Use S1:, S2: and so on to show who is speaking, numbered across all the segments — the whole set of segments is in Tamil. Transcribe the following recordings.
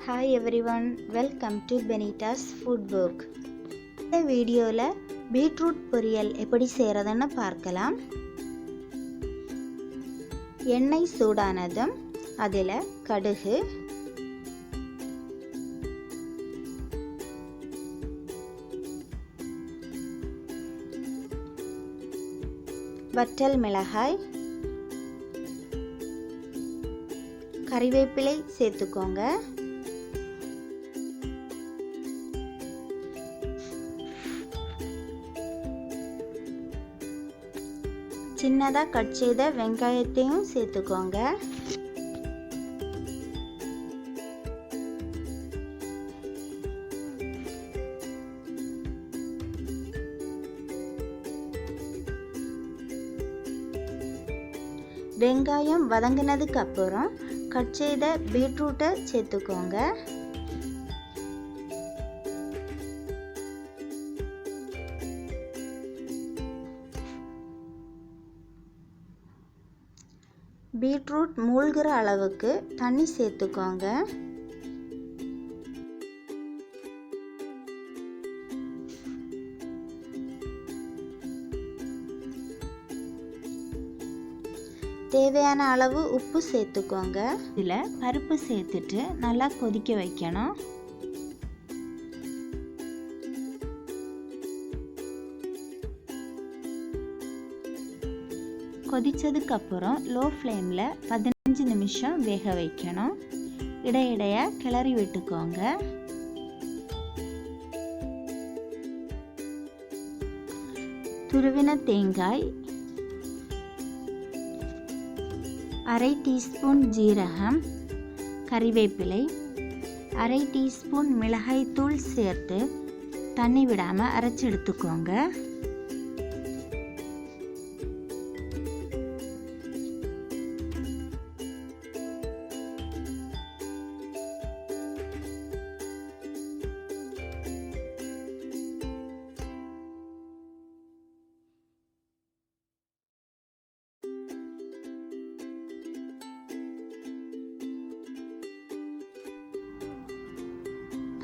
S1: Hi everyone, welcome to Benita's Food Book. இந்த வீடியோல பீட்ரூட் பொரியல் எப்படி செய்யறதுன்னு பார்க்கலாம். எண்ணெய் சூடானதும் அதில் கடுகு, வற்றல் மிளகாய், கறிவேப்பிலை சேர்த்துக்கோங்க. சின்னதாக கட் செய்த வெங்காயத்தையும் சேர்த்துக்கோங்க. வெங்காயம் வதங்கினதுக்கு அப்புறம் கட் செய்த பீட்ரூட்டை சேர்த்துக்கோங்க. பீட்ரூட் மூழ்கிற அளவுக்கு தண்ணி சேர்த்துக்கோங்க. தேவையான அளவு உப்பு சேர்த்துக்கோங்க. இதில் பருப்பு சேர்த்துட்டு நல்லா கொதிக்க வைக்கணும். கொதிச்சதுக்கு அப்புறம் லோ ஃப்ளேமில் 15 நிமிஷம் வேக வைக்கணும். இடையிடையா கிளறி விட்டுக்கோங்க. துருவின தேங்காய், அரை டீஸ்பூன் ஜீரகம், கறிவேப்பிலை, அரை டீஸ்பூன் மிளகாய்த்தூள் சேர்த்து தண்ணி விடாமல் அரைச்சி எடுத்துக்கோங்க.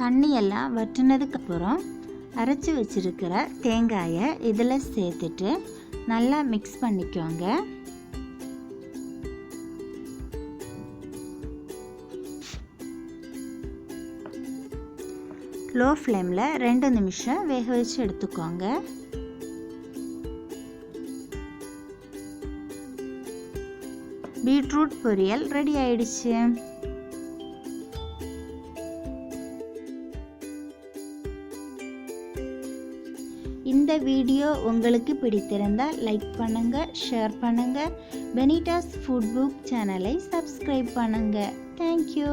S1: தண்ணியெல்லாம் வற்றினதுக்கு அப்புறம் அரைச்சி வச்சிருக்கிற தேங்காயை இதில் சேர்த்துட்டு நல்லா மிக்ஸ் பண்ணிக்கோங்க. லோ ஃப்ளேமில் 2 நிமிஷம் வேக வச்சு எடுத்துக்கோங்க. பீட்ரூட் பொரியல் ரெடி ஆயிடுச்சு. இந்த வீடியோ உங்களுக்கு பிடித்திருந்தால் லைக் பண்ணுங்க, ஷேர் பண்ணுங்க. பெனிட்டாஸ் ஃபுட் புக் சேனலை சப்ஸ்கிரைப் பண்ணுங்க. தேங்க்யூ.